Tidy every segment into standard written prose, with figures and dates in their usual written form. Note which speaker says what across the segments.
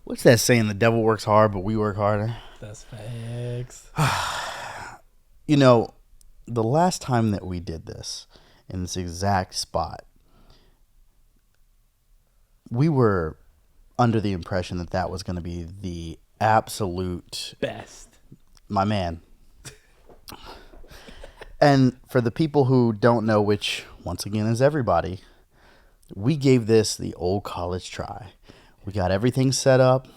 Speaker 1: What's that saying? The devil works hard, but we work harder.
Speaker 2: That's facts.
Speaker 1: You know, the last time that we did this in this exact spot, we were under the impression that that was going to be the absolute
Speaker 2: Best.
Speaker 1: my man. And for the people who don't know, which once again is everybody, we gave this the old college try. We got everything set up.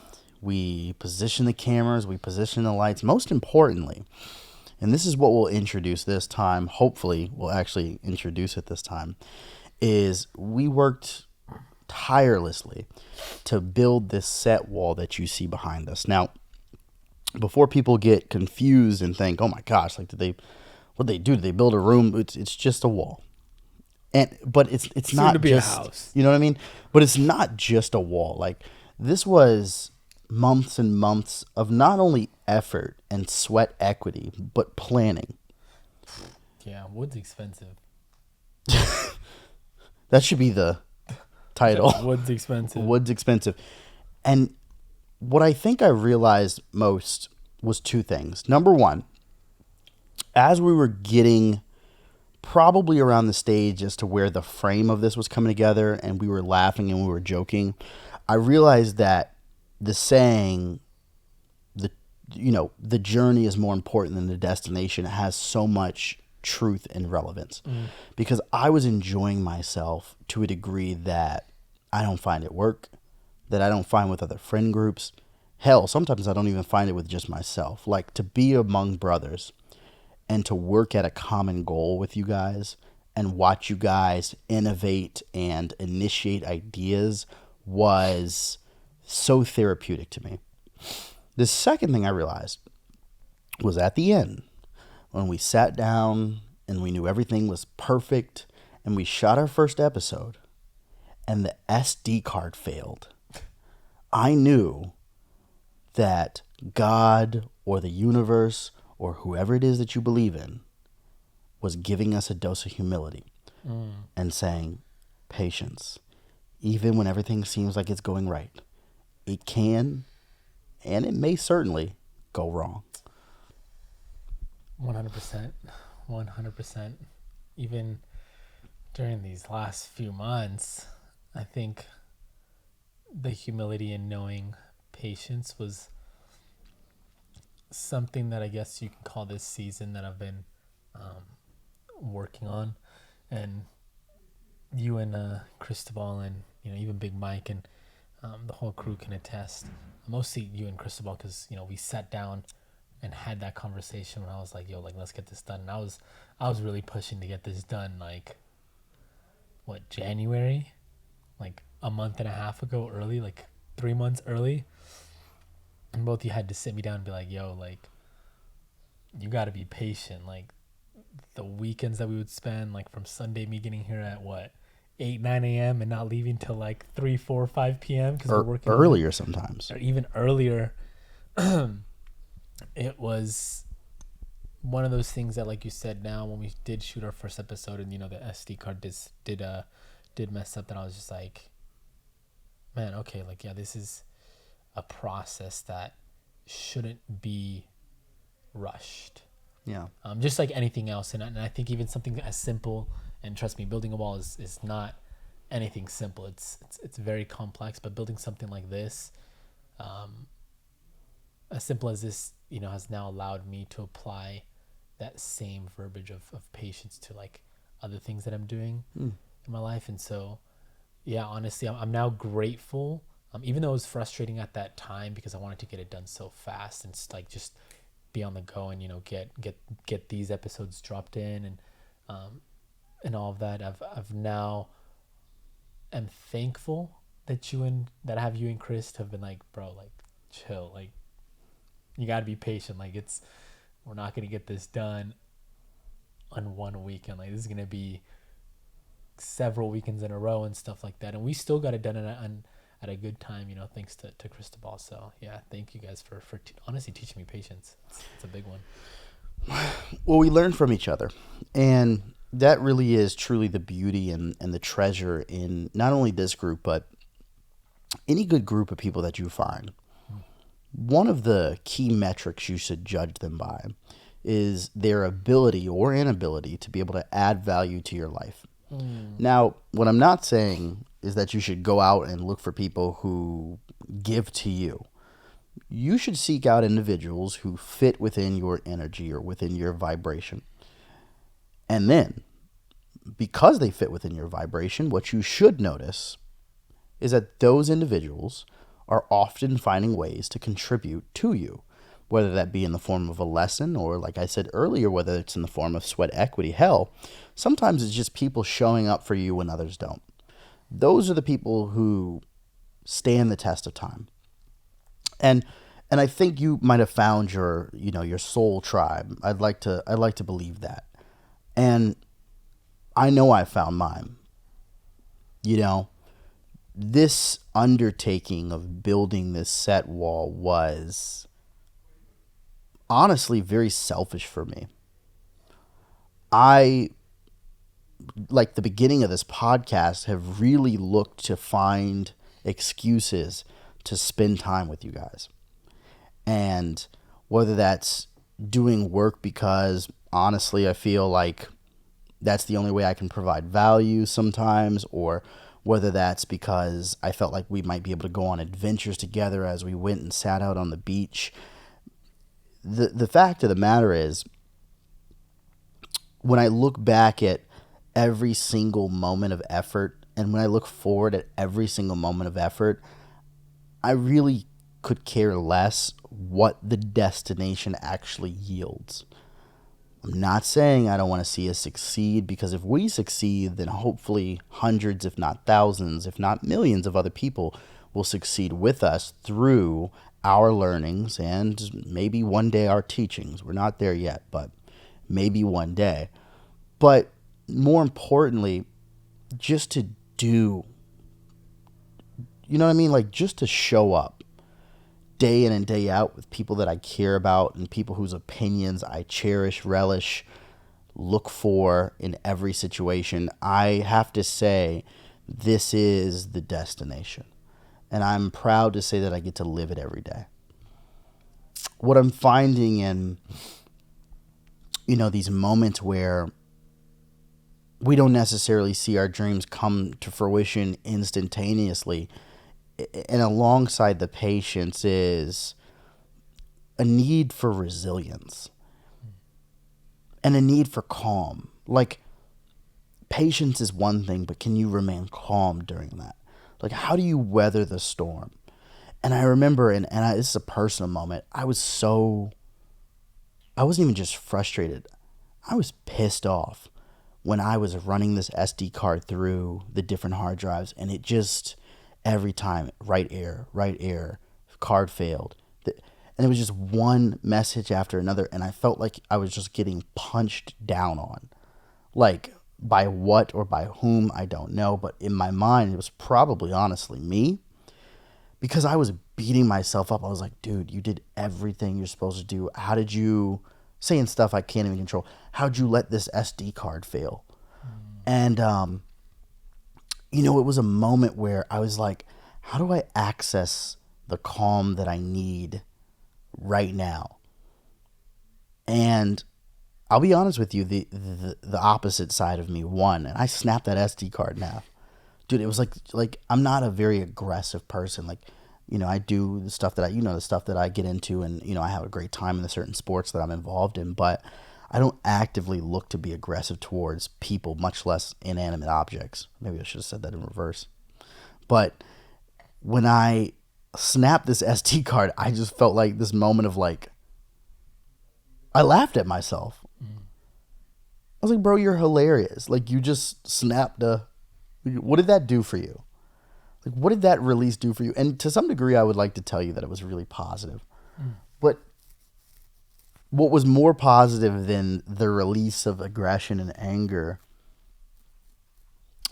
Speaker 1: We positioned the cameras. We positioned the lights. Most importantly, and this is what we'll introduce this time, hopefully we'll actually introduce it this time, is we worked tirelessly to build this set wall that you see behind us. Now, before people get confused and think, oh my gosh, like what they do? Did they build a room? It's just a wall. But it's
Speaker 2: Soon
Speaker 1: not
Speaker 2: to be
Speaker 1: just
Speaker 2: a house.
Speaker 1: you know what I mean? But it's not just a wall. Like this was months and months of not only effort and sweat equity, but planning.
Speaker 2: Yeah, wood's expensive.
Speaker 1: That should be the title.
Speaker 2: Wood's expensive.
Speaker 1: Wood's expensive. And what I think I realized most was two things. Number one, as we were getting probably around the stage as to where the frame of this was coming together and we were laughing and we were joking, I realized that the saying, the journey is more important than the destination has so much truth and relevance. Because I was enjoying myself to a degree that I don't find at work, that I don't find with other friend groups. Hell, sometimes I don't even find it with just myself. Like to be among brothers and to work at a common goal with you guys and watch you guys innovate and initiate ideas was so therapeutic to me. The second thing I realized was at the end when we sat down and we knew everything was perfect and we shot our first episode and the SD card failed. I knew that God or the universe or whoever it is that you believe in was giving us a dose of humility and saying, patience, even when everything seems like it's going right, it can and it may certainly go wrong.
Speaker 2: 100%. 100%. Even during these last few months, I think the humility in knowing patience was something that I guess you can call this season that I've been working on. And you and Cristobal and even Big Mike and the whole crew can attest. Mostly you and Cristobal, because we sat down and had that conversation when I was like, yo, like let's get this done. And I was really pushing to get this done, like January, like a month and a half ago early, like 3 months early. And both you had to sit me down and be like, yo, like you got to be patient. Like the weekends that we would spend, like from Sunday, me getting here at 8, 9 a.m. and not leaving till like 3, 4, 5 p.m. because we're working
Speaker 1: earlier sometimes.
Speaker 2: Or even earlier. It was one of those things that, like you said, now when we did shoot our first episode and the SD card did mess up, that I was just like, man, okay, like, yeah, this is a process that shouldn't be rushed.
Speaker 1: Yeah.
Speaker 2: Just like anything else. And I think even something as simple, and trust me, building a wall is not anything simple. It's very complex, but building something like this, as simple as this, has now allowed me to apply that same verbiage of patience to like other things that I'm doing in my life. And so, yeah, honestly, I'm now grateful. Even though it was frustrating at that time because I wanted to get it done so fast and like just be on the go and get these episodes dropped in and all of that. I've now am thankful that I have you and Chris have been like, bro, like chill, like you got to be patient. Like we're not going to get this done on one weekend. Like this is going to be several weekends in a row and stuff like that. And we still got it done at a good time, thanks to Cristobal. So yeah, thank you guys for honestly teaching me patience. It's a big one.
Speaker 1: Well, we learn from each other, and that really is truly the beauty and the treasure in not only this group, but any good group of people that you find, one of the key metrics you should judge them by is their ability or inability to be able to add value to your life. Now, what I'm not saying is that you should go out and look for people who give to you. You should seek out individuals who fit within your energy or within your vibration. And then, because they fit within your vibration, what you should notice is that those individuals are often finding ways to contribute to you, whether that be in the form of a lesson or, like I said earlier, whether it's in the form of sweat equity. Hell, sometimes it's just people showing up for you when others don't. Those are the people who stand the test of time. And I think you might have found your soul tribe. I'd like to believe that. And I know I found mine. This undertaking of building this set wall was honestly very selfish for me. I, like the beginning of this podcast, have really looked to find excuses to spend time with you guys. And whether that's doing work because honestly I feel like that's the only way I can provide value sometimes, or whether that's because I felt like we might be able to go on adventures together as we went and sat out on the beach. The fact of the matter is, when I look back at every single moment of effort, and when I look forward at every single moment of effort, I really could care less what the destination actually yields. I'm not saying I don't want to see us succeed, because if we succeed, then hopefully hundreds, if not thousands, if not millions of other people will succeed with us through our learnings and maybe one day our teachings. We're not there yet, but maybe one day. But more importantly, just to do, you know what I mean? Like, just to show up day in and day out with people that I care about and people whose opinions I cherish, relish, look for in every situation. I have to say, this is the destination. And I'm proud to say that I get to live it every day. What I'm finding in, these moments where we don't necessarily see our dreams come to fruition instantaneously, and alongside the patience is a need for resilience and a need for calm. Like, patience is one thing, but can you remain calm during that? Like, how do you weather the storm? And I remember, this is a personal moment, I wasn't even just frustrated. I was pissed off when I was running this SD card through the different hard drives, and it just, every time, right error, card failed. And it was just one message after another, and I felt like I was just getting punched down on. Like, by what or by whom, I don't know, but in my mind, it was probably honestly me, because I was beating myself up. I was like, dude, you did everything you're supposed to do. How did you, saying stuff I can't even control, how'd you let this SD card fail? And, it was a moment where I was like, how do I access the calm that I need right now? And I'll be honest with you, the opposite side of me won, and I snapped that SD card in half. Dude, it was like I'm not a very aggressive person. Like, I do the stuff that the stuff that I get into, and, I have a great time in the certain sports that I'm involved in, but I don't actively look to be aggressive towards people, much less inanimate objects. Maybe I should have said that in reverse. But when I snapped this SD card, I just felt like this moment of I laughed at myself. I was like, bro, you're hilarious. Like, you just snapped what did that do for you? Like, what did that release do for you? And to some degree, I would like to tell you that it was really positive. But what was more positive than the release of aggression and anger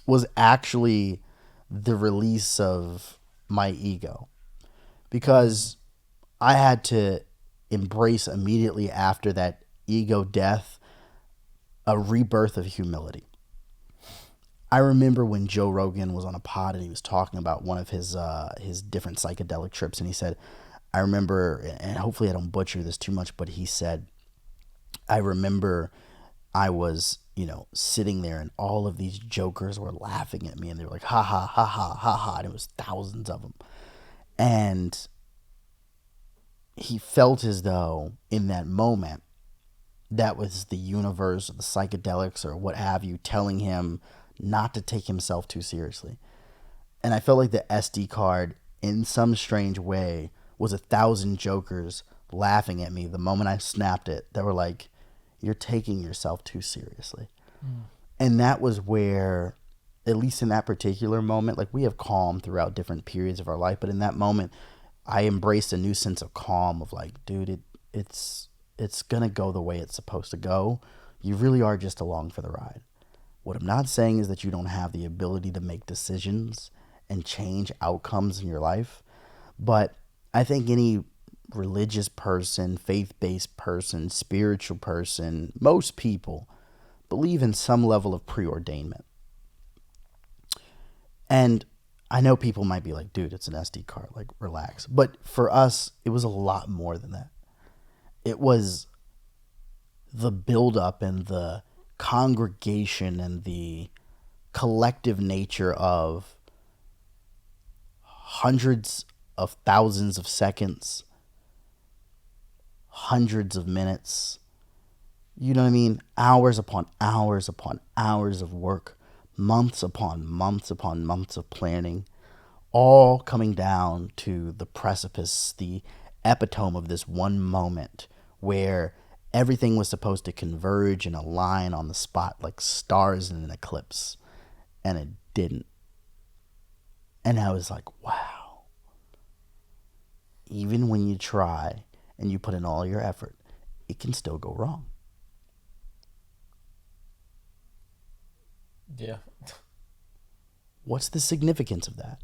Speaker 1: was actually the release of my ego. Because I had to embrace immediately after that ego death a rebirth of humility. I remember when Joe Rogan was on a pod and he was talking about one of his different psychedelic trips, and he said, I remember, and hopefully I don't butcher this too much, but he said, I remember I was, sitting there and all of these jokers were laughing at me and they were like, ha ha, ha ha, ha ha. And it was thousands of them. And he felt as though in that moment, that was the universe or the psychedelics or what have you telling him not to take himself too seriously. And I felt like the SD card, in some strange way, was 1,000 jokers laughing at me the moment I snapped it. They were like, you're taking yourself too seriously. And that was where, at least in that particular moment, like we have calm throughout different periods of our life, but in that moment, I embraced a new sense of calm of like, dude, it's going to go the way it's supposed to go. You really are just along for the ride. What I'm not saying is that you don't have the ability to make decisions and change outcomes in your life, but I think any religious person, faith-based person, spiritual person, most people believe in some level of preordainment. And I know people might be like, dude, it's an SD card, like relax. But for us, it was a lot more than that. It was the buildup and the congregation and the collective nature of hundreds of thousands of seconds, hundreds of minutes, you know what I mean? Hours upon hours upon hours of work, months upon months upon months of planning, all coming down to the precipice, the epitome of this one moment where everything was supposed to converge and align on the spot like stars in an eclipse. And it didn't. And I was like, wow. Even when you try and you put in all your effort, it can still go wrong.
Speaker 2: Yeah.
Speaker 1: What's the significance of that?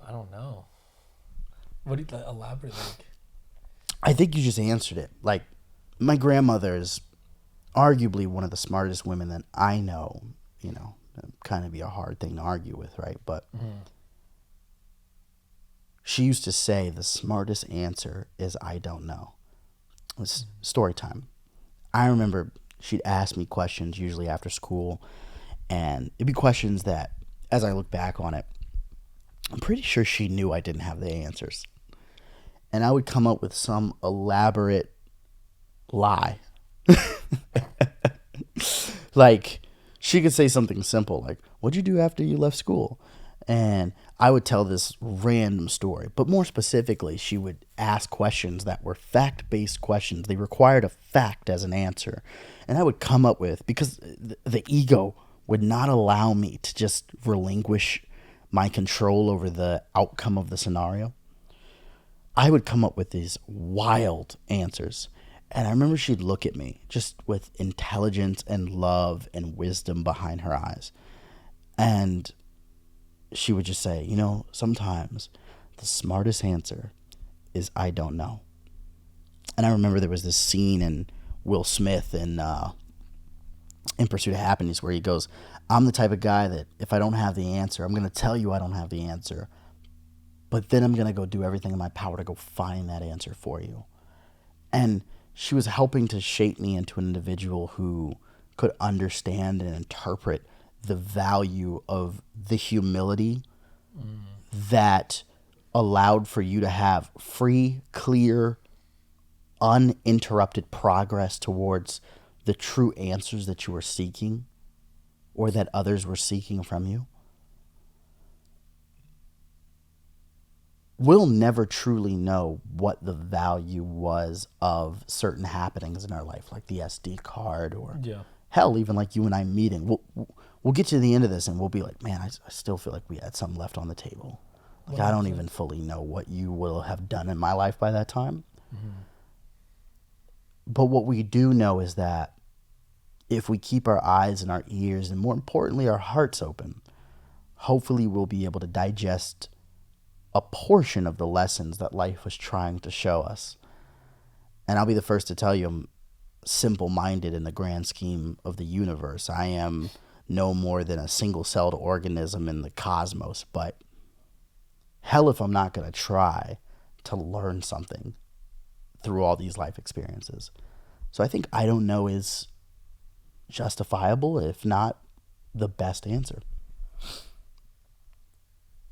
Speaker 2: I don't know. What do you elaborate? Like,
Speaker 1: I think you just answered it. Like, my grandmother is arguably one of the smartest women that I know. Kind of be a hard thing to argue with, right? But she used to say the smartest answer is I don't know. It was story time. I remember she'd ask me questions usually after school, and it'd be questions that, as I look back on it, I'm pretty sure she knew I didn't have the answers. And I would come up with some elaborate lie. Like, she could say something simple like, what'd you do after you left school? And I would tell this random story. But more specifically, she would ask questions that were fact-based questions. They required a fact as an answer. And I would come up with, because the ego would not allow me to just relinquish my control over the outcome of the scenario, I would come up with these wild answers. And I remember she'd look at me just with intelligence and love and wisdom behind her eyes. And she would just say, sometimes the smartest answer is I don't know. And I remember there was this scene in Will Smith in Pursuit of Happiness where he goes, I'm the type of guy that if I don't have the answer, I'm going to tell you I don't have the answer. But then I'm going to go do everything in my power to go find that answer for you. And she was helping to shape me into an individual who could understand and interpret the value of the humility that allowed for you to have free, clear, uninterrupted progress towards the true answers that you were seeking or that others were seeking from you. We'll never truly know what the value was of certain happenings in our life, like the SD card or hell, even like you and I meeting. We'll get to the end of this and we'll be like, man, I still feel like we had something left on the table. Like, I don't even fully know what you will have done in my life by that time. But what we do know is that if we keep our eyes and our ears and, more importantly, our hearts open, hopefully we'll be able to digest a portion of the lessons that life was trying to show us. And I'll be the first to tell you, simple-minded in the grand scheme of the universe. I am no more than a single-celled organism in the cosmos, but hell if I'm not going to try to learn something through all these life experiences. So I think I don't know is justifiable, if not the best answer.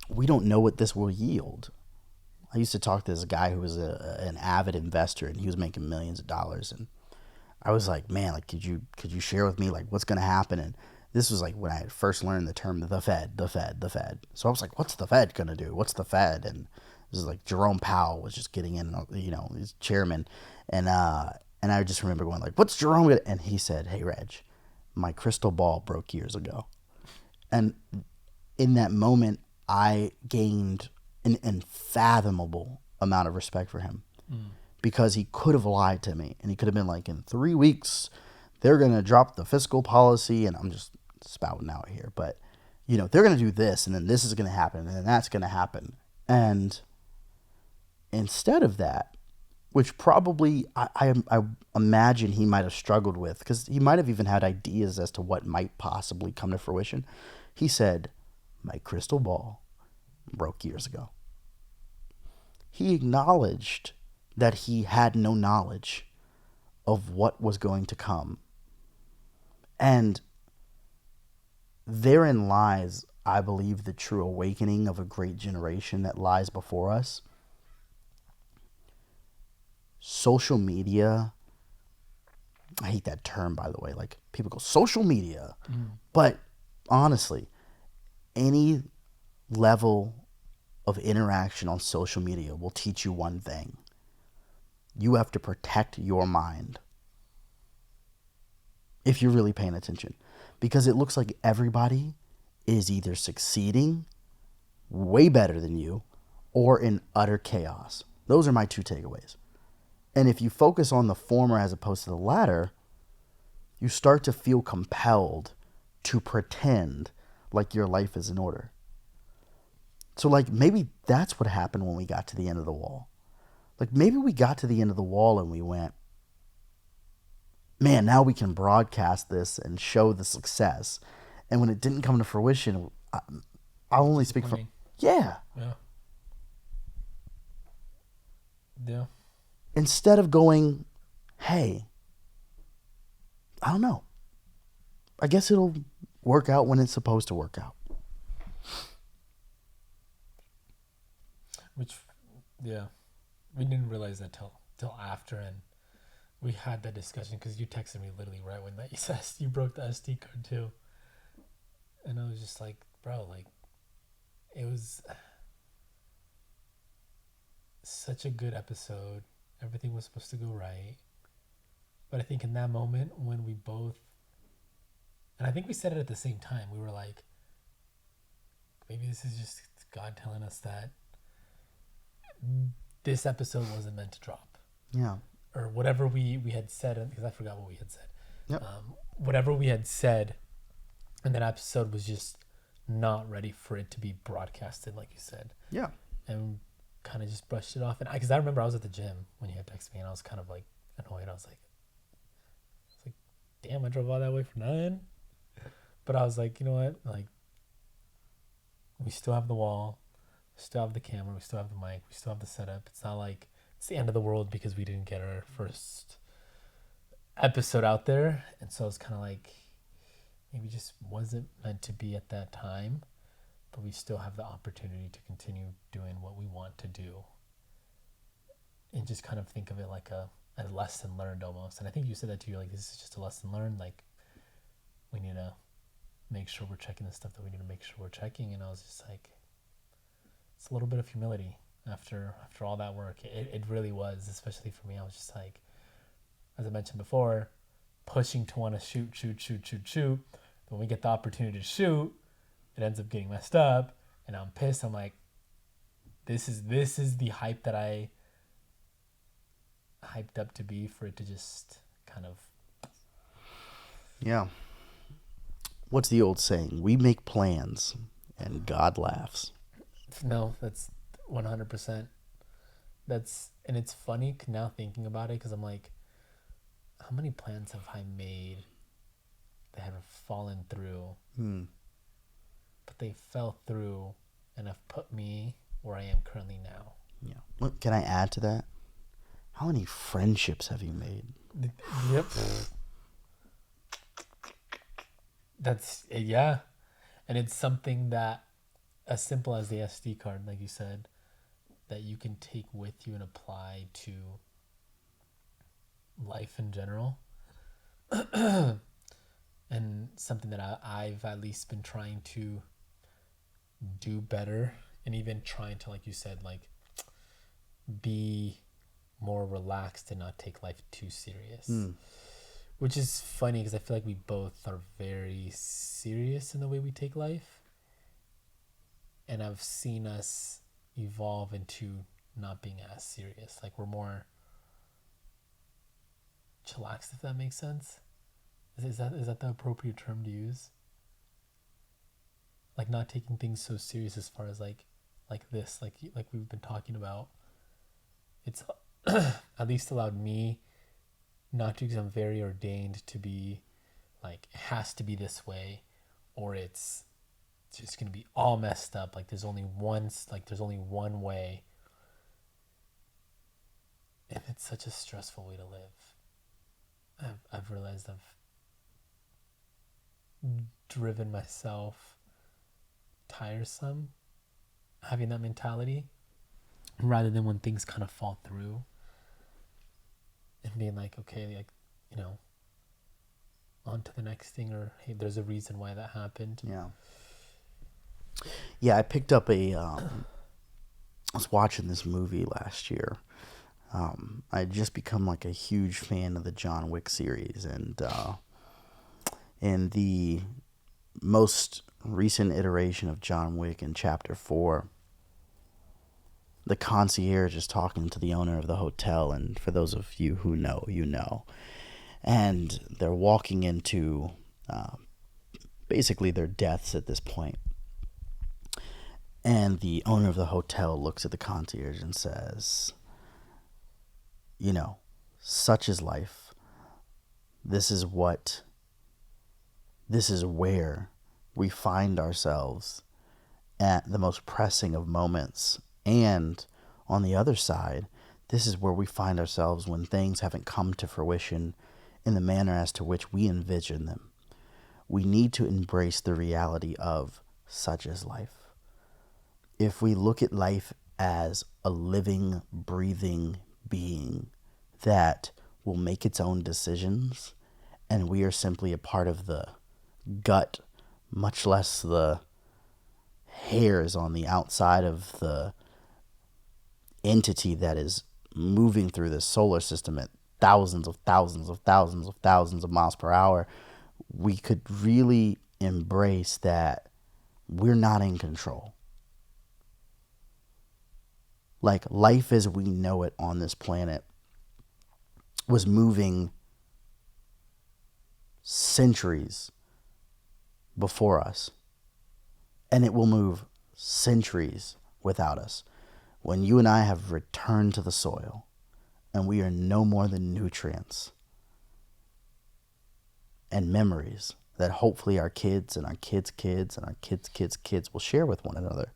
Speaker 1: We don't know what this will yield. I used to talk to this guy who was an avid investor, and he was making millions of dollars, and I was like, man, like, could you share with me like what's going to happen? And this was like when I had first learned the term the Fed. So I was like, what's the Fed going to do? What's the Fed? And this is like Jerome Powell was just getting in, he's chairman, and I just remember going like, what's Jerome gonna? And he said, hey Reg, my crystal ball broke years ago, and in that moment I gained an unfathomable amount of respect for him. Because he could have lied to me, and he could have been like, in 3 weeks, they're going to drop the fiscal policy, and I'm just spouting out here, but, they're going to do this, and then this is going to happen, and then that's going to happen. And instead of that, which probably I imagine he might have struggled with, because he might have even had ideas as to what might possibly come to fruition, he said, my crystal ball broke years ago. He acknowledged that he had no knowledge of what was going to come. And therein lies, I believe, the true awakening of a great generation that lies before us. Social media, I hate that term, by the way. Like, people go, social media. But honestly, any level of interaction on social media will teach you one thing. You have to protect your mind if you're really paying attention, because it looks like everybody is either succeeding way better than you or in utter chaos. Those are my two takeaways. And if you focus on the former as opposed to the latter, you start to feel compelled to pretend like your life is in order. So like maybe that's what happened when we got to the end of the wall. Like maybe we got to the end of the wall and we went, man, now we can broadcast this and show the success. And when it didn't come to fruition, I'll only speak from,
Speaker 2: Yeah.
Speaker 1: Instead of going, hey, I don't know, I guess it'll work out when it's supposed to work out.
Speaker 2: We didn't realize that till after, and we had that discussion because you texted me literally right when that you broke the SD card too, and I was just like, bro, like, it was such a good episode. Everything was supposed to go right, but I think in that moment when we both, and I think we said it at the same time, we were like, maybe this is just God telling us that this episode wasn't meant to drop.
Speaker 1: Yeah.
Speaker 2: Or whatever we had said, because I forgot what we had said.
Speaker 1: Yep.
Speaker 2: Whatever we had said in that episode was just not ready for it to be broadcasted, like you said.
Speaker 1: Yeah.
Speaker 2: And kind of just brushed it off. And because I remember I was at the gym when you had texted me, and I was kind of like annoyed. I was like, damn, I drove all that way for nothing. But I was like, you know what? Like, we still have the wall. We still have the camera. We still have the mic. We still have the setup. It's not like it's the end of the world because we didn't get our first episode out there. And so it's kind of like, maybe just wasn't meant to be at that time, but we still have the opportunity to continue doing what we want to do. And just kind of think of it like a lesson learned almost. And I think you said that too. Like, this is just a lesson learned. Like, we need to make sure we're checking the stuff that we need to make sure we're checking. And I was just like, it's a little bit of humility after all that work. It really was, especially for me. I was just like, as I mentioned before, pushing to want to shoot. When we get the opportunity to shoot, it ends up getting messed up, and I'm pissed. I'm like, this is the hype that I hyped up to be, for it to just kind of.
Speaker 1: Yeah. What's the old saying? We make plans and God laughs.
Speaker 2: No, that's 100%. And it's funny now thinking about it, because I'm like, how many plans have I made that have fallen through, but they fell through and have put me where I am currently now.
Speaker 1: Yeah. Look, can I add to that? How many friendships have you made?
Speaker 2: Yep. That's, yeah. And it's something that, as simple as the SD card, like you said, that you can take with you and apply to life in general. And something that I've at least been trying to do better, and even trying to, like you said, like be more relaxed and not take life too serious. Which is funny because I feel like we both are very serious in the way we take life. And I've seen us evolve into not being as serious. Like we're more chillaxed, if that makes sense. Is that the appropriate term to use? Like not taking things so serious as far as like this, like we've been talking about. It's at least allowed me not to, because I'm very ordained to be like, it has to be this way, or it's just gonna be all messed up. Like there's only one way, and it's such a stressful way to live. I've realized I've driven myself tiresome having that mentality, rather than when things kind of fall through and being like, okay, like, you know, on to the next thing, or hey, there's a reason why that happened.
Speaker 1: Yeah, I picked up I was watching this movie last year. I had just become like a huge fan of the John Wick series, and in the most recent iteration of John Wick, in Chapter 4, the concierge is talking to the owner of the hotel, and for those of you who know, you know. And they're walking into basically their deaths at this point. And the owner of the hotel looks at the concierge and says, you know, such is life. This is where we find ourselves at the most pressing of moments. And on the other side, this is where we find ourselves when things haven't come to fruition in the manner as to which we envision them. We need to embrace the reality of such is life. If we look at life as a living, breathing being that will make its own decisions, and we are simply a part of the gut, much less the hairs on the outside of the entity that is moving through this solar system at thousands of miles per hour, we could really embrace that we're not in control. Like, life as we know it on this planet was moving centuries before us, and it will move centuries without us. When you and I have returned to the soil, and we are no more than nutrients and memories that hopefully our kids and our kids' kids and our kids' kids will share with one another,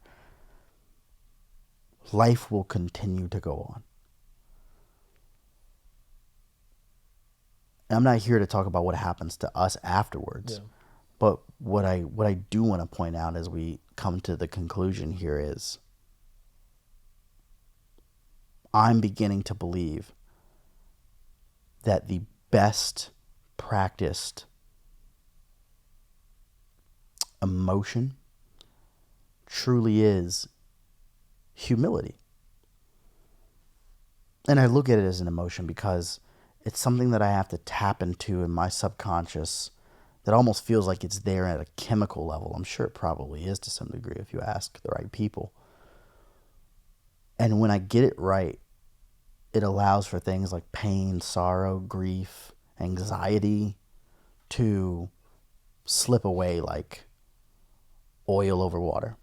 Speaker 1: life will continue to go on. And I'm not here to talk about what happens to us afterwards. Yeah. But what I do want to point out as we come to the conclusion here is, I'm beginning to believe that the best practiced emotion truly is humility. And I look at it as an emotion because it's something that I have to tap into in my subconscious that almost feels like it's there at a chemical level. I'm sure it probably is to some degree if you ask the right people. And when I get it right, it allows for things like pain, sorrow, grief, anxiety to slip away like oil over water.